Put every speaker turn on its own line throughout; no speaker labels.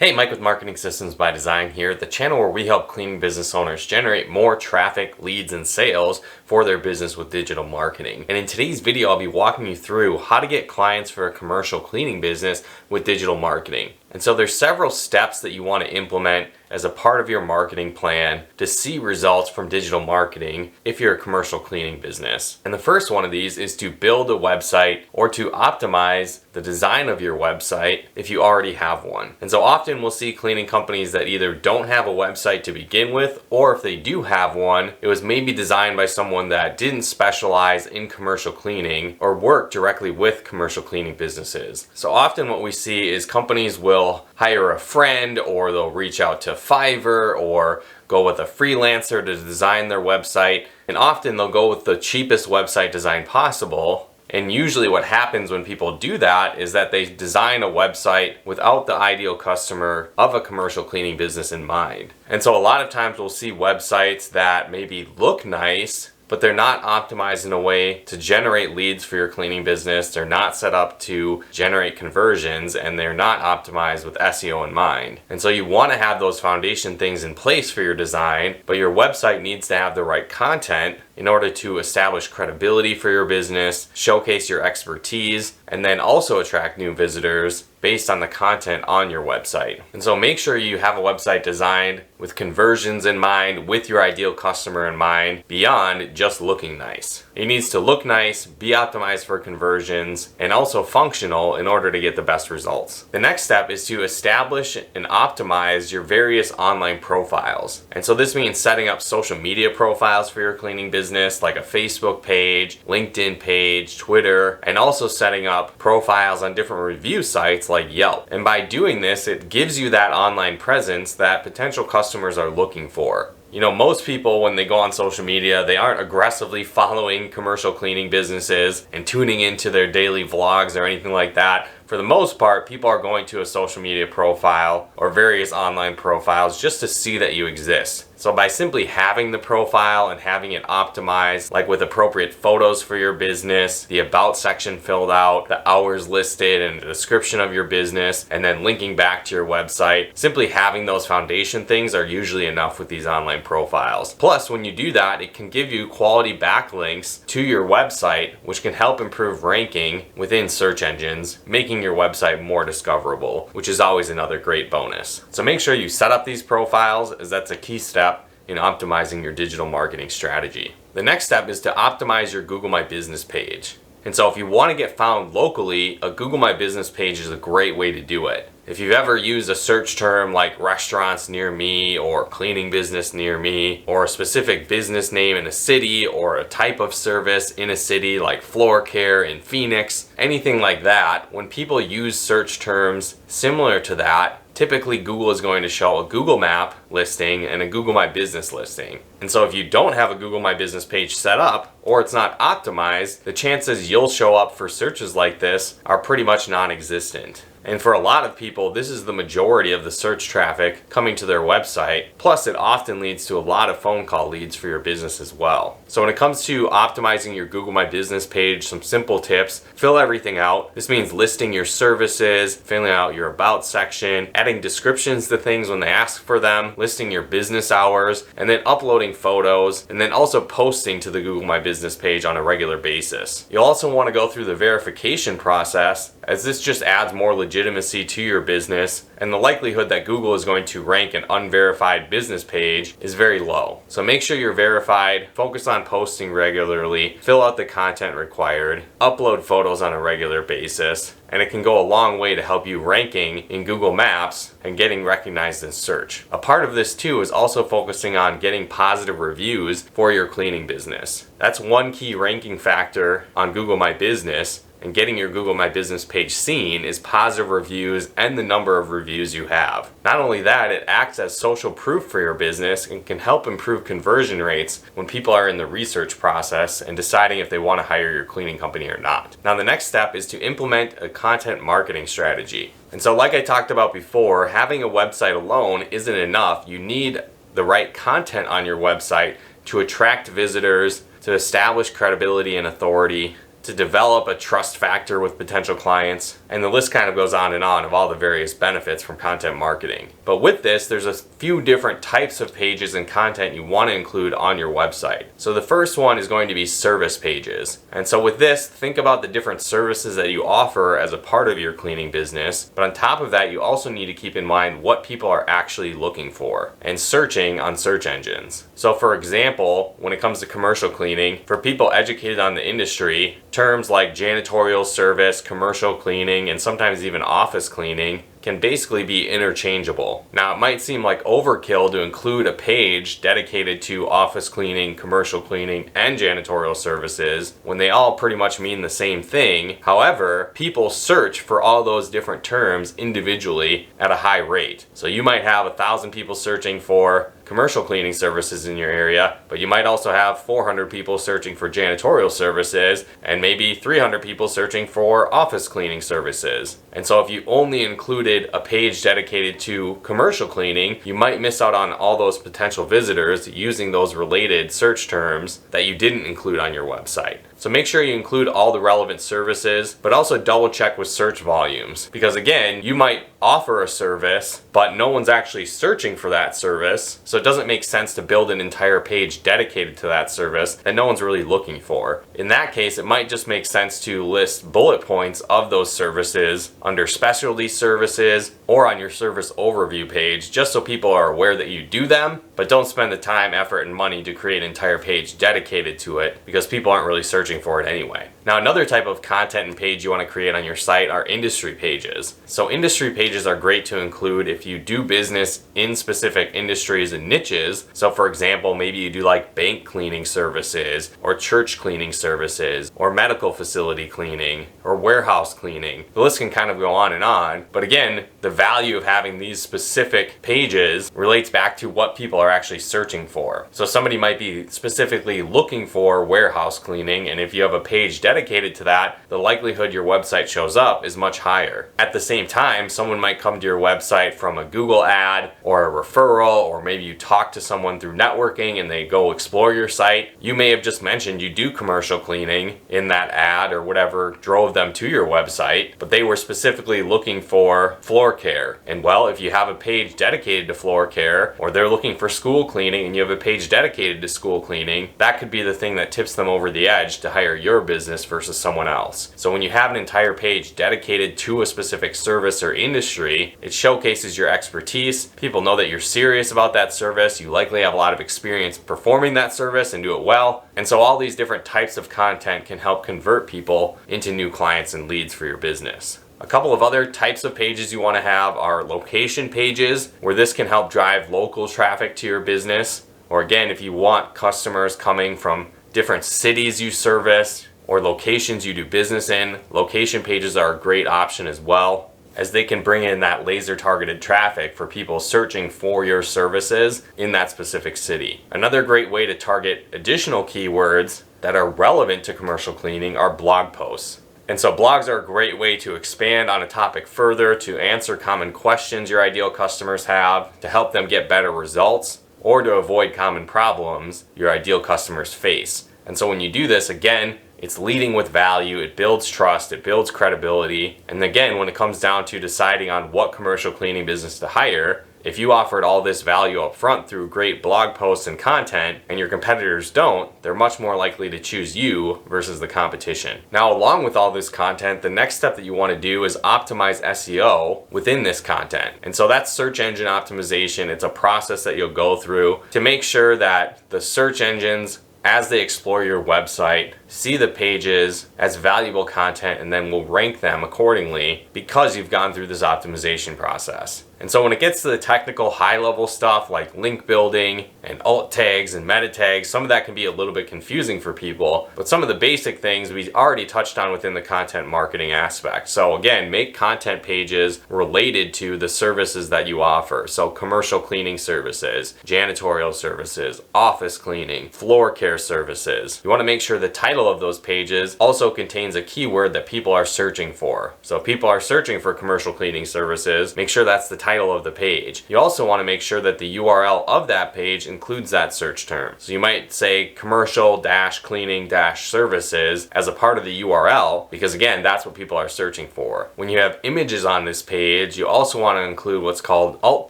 Hey, Mike with Marketing Systems by Design here, the channel where we help cleaning business owners generate more traffic, leads, and sales for their business with digital marketing. And in today's video, I'll be walking you through how to get clients for a commercial cleaning business with digital marketing. And so there's several steps that you want to implement as a part of your marketing plan to see results from digital marketing if you're a commercial cleaning business. And the first one of these is to build a website or to optimize the design of your website if you already have one. And so often we'll see cleaning companies that either don't have a website to begin with, or if they do have one, it was maybe designed by someone that didn't specialize in commercial cleaning or work directly with commercial cleaning businesses. So often what we see is companies will hire a friend, or they'll reach out to Fiverr or go with a freelancer to design their website, and often they'll go with the cheapest website design possible. And usually what happens when people do that is that they design a website without the ideal customer of a commercial cleaning business in mind. And so a lot of times we'll see websites that maybe look nice, but they're not optimized in a way to generate leads for your cleaning business. They're not set up to generate conversions, and they're not optimized with SEO in mind. And so you want to have those foundation things in place for your design, but your website needs to have the right content in order to establish credibility for your business, showcase your expertise, and then also attract new visitors based on the content on your website. And so make sure you have a website designed with conversions in mind, with your ideal customer in mind, beyond just looking nice. It needs to look nice, be optimized for conversions, and also functional in order to get the best results. The next step is to establish and optimize your various online profiles. And so this means setting up social media profiles for your cleaning business, like a Facebook page, LinkedIn page, Twitter, and also setting up profiles on different review sites like Yelp. And by doing this, it gives you that online presence that potential customers are looking for. You know, most people, when they go on social media, they aren't aggressively following commercial cleaning businesses and tuning into their daily vlogs or anything like that. For the most part, people are going to a social media profile or various online profiles just to see that you exist. So by simply having the profile and having it optimized, like with appropriate photos for your business, the about section filled out, the hours listed, and the description of your business, and then linking back to your website, simply having those foundation things are usually enough with these online profiles. Plus, when you do that, it can give you quality backlinks to your website, which can help improve ranking within search engines, making your website more discoverable, which is always another great bonus. So make sure you set up these profiles, as that's a key step in optimizing your digital marketing strategy. The next step is to optimize your Google My Business page. And so if you want to get found locally, a Google My Business page is a great way to do it. If you've ever used a search term like restaurants near me or cleaning business near me, or a specific business name in a city, or a type of service in a city like floor care in Phoenix, anything like that, when people use search terms similar to that, typically Google is going to show a Google Map listing and a Google My Business listing. And so if you don't have a Google My Business page set up, or it's not optimized, the chances you'll show up for searches like this are pretty much non-existent. And for a lot of people, this is the majority of the search traffic coming to their website. Plus, it often leads to a lot of phone call leads for your business as well. So when it comes to optimizing your Google My Business page, some simple tips: fill everything out. This means listing your services, filling out your about section, adding descriptions to things when they ask for them, listing your business hours, and then uploading photos, and then also posting to the Google My Business page on a regular basis. You'll also want to go through the verification process, as this just adds more legitimacy to your business, and the likelihood that Google is going to rank an unverified business page is very low. So make sure you're verified, focus on posting regularly, fill out the content required, upload photos on a regular basis, and it can go a long way to help you ranking in Google Maps and getting recognized in search. A part of this too is also focusing on getting positive reviews for your cleaning business. That's one key ranking factor on Google My Business, and getting your Google My Business page seen is positive reviews and the number of reviews you have. Not only that, it acts as social proof for your business and can help improve conversion rates when people are in the research process and deciding if they want to hire your cleaning company or not. Now, the next step is to implement a content marketing strategy. And so like I talked about before, having a website alone isn't enough. You need the right content on your website to attract visitors, to establish credibility and authority, to develop a trust factor with potential clients, and the list kind of goes on and on of all the various benefits from content marketing. But with this, there's a few different types of pages and content you want to include on your website. So the first one is going to be service pages. And so with this, think about the different services that you offer as a part of your cleaning business. But on top of that, you also need to keep in mind what people are actually looking for and searching on search engines. So for example, when it comes to commercial cleaning, for people educated on the industry, terms like janitorial service, commercial cleaning, and sometimes even office cleaning can basically be interchangeable. Now, it might seem like overkill to include a page dedicated to office cleaning, commercial cleaning, and janitorial services when they all pretty much mean the same thing. However, people search for all those different terms individually at a high rate. So you might have 1,000 people searching for commercial cleaning services in your area, but you might also have 400 people searching for janitorial services and maybe 300 people searching for office cleaning services. And so if you only included a page dedicated to commercial cleaning, you might miss out on all those potential visitors using those related search terms that you didn't include on your website. So make sure you include all the relevant services, but also double check with search volumes. Because again, you might offer a service, but no one's actually searching for that service. So it doesn't make sense to build an entire page dedicated to that service that no one's really looking for. In that case, it might just make sense to list bullet points of those services under specialty services or on your service overview page, just so people are aware that you do them, but don't spend the time, effort, and money to create an entire page dedicated to it because people aren't really searching for it anyway. Now, another type of content and page you want to create on your site are industry pages. So industry pages are great to include if you do business in specific industries and niches. So for example, maybe you do like bank cleaning services or church cleaning services or medical facility cleaning or warehouse cleaning. The list can kind of go on and on. But again, the value of having these specific pages relates back to what people are actually searching for. So somebody might be specifically looking for warehouse cleaning, and if you have a page dedicated to that, the likelihood your website shows up is much higher. At the same time, someone might come to your website from a Google ad or a referral, or maybe you talk to someone through networking and they go explore your site. You may have just mentioned you do commercial cleaning in that ad or whatever drove them to your website, but they were specifically looking for floor care. And well, if you have a page dedicated to floor care, or they're looking for school cleaning and you have a page dedicated to school cleaning, that could be the thing that tips them over the edge to hire your business versus someone else. So when you have an entire page dedicated to a specific service or industry, it showcases your expertise. People know that you're serious about that service. You likely have a lot of experience performing that service and do it well. And so all these different types of content can help convert people into new clients and leads for your business. A couple of other types of pages you want to have are location pages, where this can help drive local traffic to your business. Or again, if you want customers coming from different cities you service or locations you do business in, location pages are a great option as well, as they can bring in that laser targeted traffic for people searching for your services in that specific city. Another great way to target additional keywords that are relevant to commercial cleaning are blog posts. And so blogs are a great way to expand on a topic further, to answer common questions your ideal customers have, to help them get better results, or to avoid common problems your ideal customers face. And so when you do this, again, it's leading with value, it builds trust, it builds credibility. And again, when it comes down to deciding on what commercial cleaning business to hire, if you offered all this value up front through great blog posts and content, and your competitors don't, they're much more likely to choose you versus the competition. Now, along with all this content, the next step that you want to do is optimize SEO within this content. And so that's search engine optimization. It's a process that you'll go through to make sure that the search engines, as they explore your website, see the pages as valuable content and then will rank them accordingly because you've gone through this optimization process. And so when it gets to the technical high-level stuff like link building and alt tags and meta tags, some of that can be a little bit confusing for people, but some of the basic things we already touched on within the content marketing aspect. So again, make content pages related to the services that you offer. So commercial cleaning services, janitorial services, office cleaning, floor care services. You want to make sure the title title of those pages also contains a keyword that people are searching for. So if people are searching for commercial cleaning services, make sure that's the title of the page. You also want to make sure that the URL of that page includes that search term. So you might say commercial-cleaning-services as a part of the URL, because again, that's what people are searching for. When you have images on this page, you also want to include what's called alt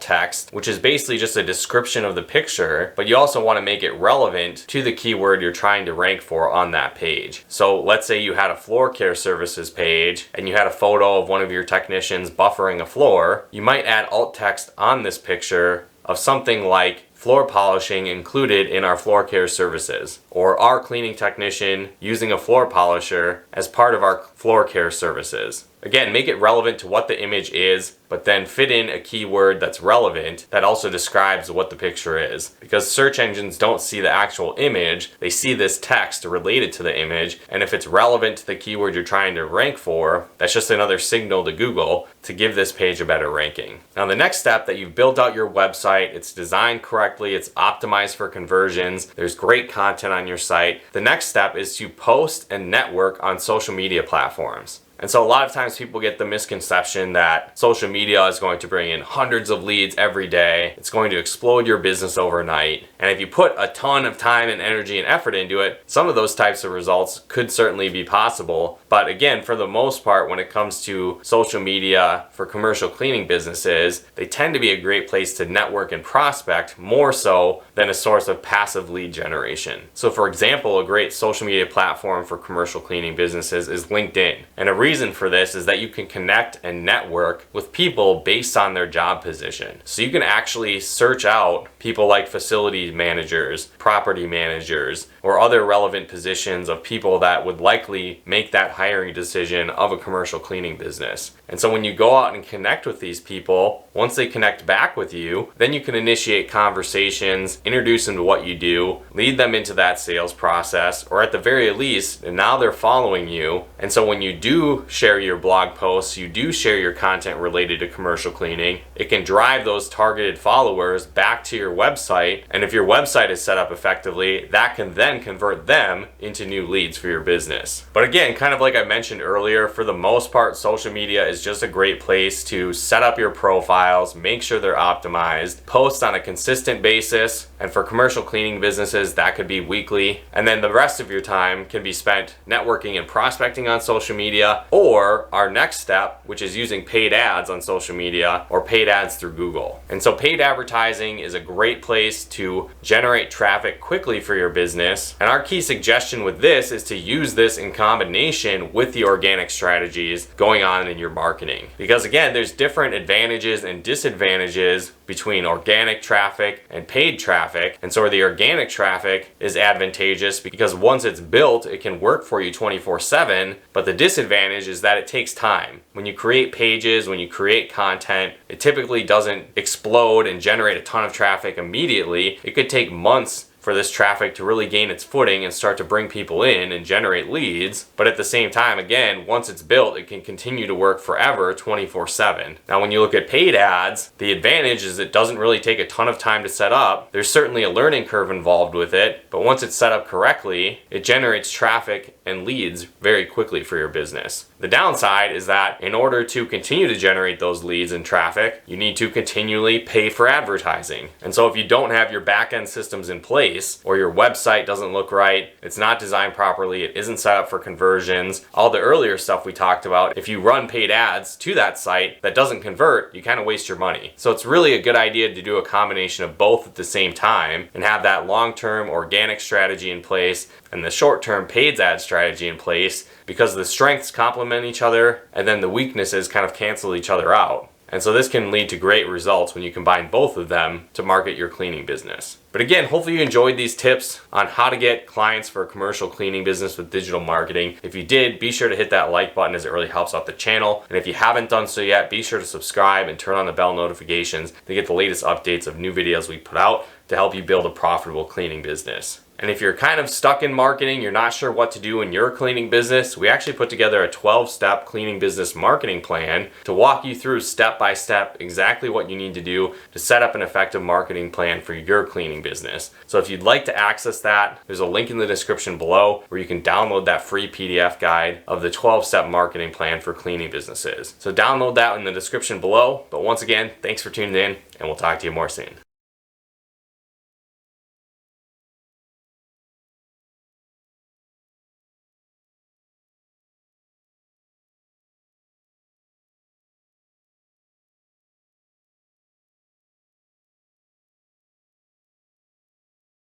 text, which is basically just a description of the picture, but you also want to make it relevant to the keyword you're trying to rank for on that page. So let's say you had a floor care services page and you had a photo of one of your technicians buffering a floor. You might add alt text on this picture of something like floor polishing included in our floor care services, or our cleaning technician using a floor polisher as part of our floor care services. Again, make it relevant to what the image is, but then fit in a keyword that's relevant that also describes what the picture is. Because search engines don't see the actual image, they see this text related to the image, and if it's relevant to the keyword you're trying to rank for, that's just another signal to Google to give this page a better ranking. Now the next step, that you've built out your website, it's designed correctly, it's optimized for conversions, there's great content on your site. The next step is to post and network on social media platforms. And so a lot of times people get the misconception that social media is going to bring in hundreds of leads every day. It's going to explode your business overnight. And if you put a ton of time and energy and effort into it, some of those types of results could certainly be possible. But again, for the most part, when it comes to social media for commercial cleaning businesses, they tend to be a great place to network and prospect more so than a source of passive lead generation. So for example, a great social media platform for commercial cleaning businesses is LinkedIn. And a reason for this is that you can connect and network with people based on their job position. So you can actually search out people like facility managers, property managers, or other relevant positions of people that would likely make that hiring decision of a commercial cleaning business. And so when you go out and connect with these people, once they connect back with you, then you can initiate conversations, introduce them to what you do, lead them into that sales process, or at the very least, now they're following you. And so when you do share your blog posts, you do share your content related to commercial cleaning, it can drive those targeted followers back to your website. And if your website is set up effectively, that can then convert them into new leads for your business. But again, kind of like I mentioned earlier, for the most part, social media is just a great place to set up your profiles, make sure they're optimized, post on a consistent basis, and for commercial cleaning businesses, that could be weekly. And then the rest of your time can be spent networking and prospecting on social media, or our next step, which is using paid ads on social media or paid ads through Google. And so paid advertising is a great place to generate traffic quickly for your business. And our key suggestion with this is to use this in combination with the organic strategies going on in your marketing. Because again, there's different advantages and disadvantages between organic traffic and paid traffic. And so the organic traffic is advantageous because once it's built, it can work for you 24/7. But the disadvantage is that it takes time. When you create pages, when you create content, it typically doesn't explode and generate a ton of traffic immediately. It could take months for this traffic to really gain its footing and start to bring people in and generate leads. But at the same time, again, once it's built, it can continue to work forever 24/7. Now, when you look at paid ads, the advantage is it doesn't really take a ton of time to set up. There's certainly a learning curve involved with it, but once it's set up correctly, it generates traffic and leads very quickly for your business. The downside is that in order to continue to generate those leads and traffic, you need to continually pay for advertising. And so if you don't have your back-end systems in place, or your website doesn't look right, it's not designed properly, it isn't set up for conversions, all the earlier stuff we talked about, if you run paid ads to that site that doesn't convert, you kind of waste your money. So it's really a good idea to do a combination of both at the same time and have that long-term organic strategy in place and the short-term paid ad strategy in place, because the strengths complement each other and then the weaknesses kind of cancel each other out. And so this can lead to great results when you combine both of them to market your cleaning business. But again, hopefully you enjoyed these tips on how to get clients for a commercial cleaning business with digital marketing. If you did, be sure to hit that like button as it really helps out the channel. And if you haven't done so yet, be sure to subscribe and turn on the bell notifications to get the latest updates of new videos we put out to help you build a profitable cleaning business. And if you're kind of stuck in marketing, you're not sure what to do in your cleaning business, we actually put together a 12-step cleaning business marketing plan to walk you through step by step exactly what you need to do to set up an effective marketing plan for your cleaning business. So if you'd like to access that, there's a link in the description below where you can download that free PDF guide of the 12-step marketing plan for cleaning businesses. So download that in the description below. But once again, thanks for tuning in, and we'll talk to you more soon.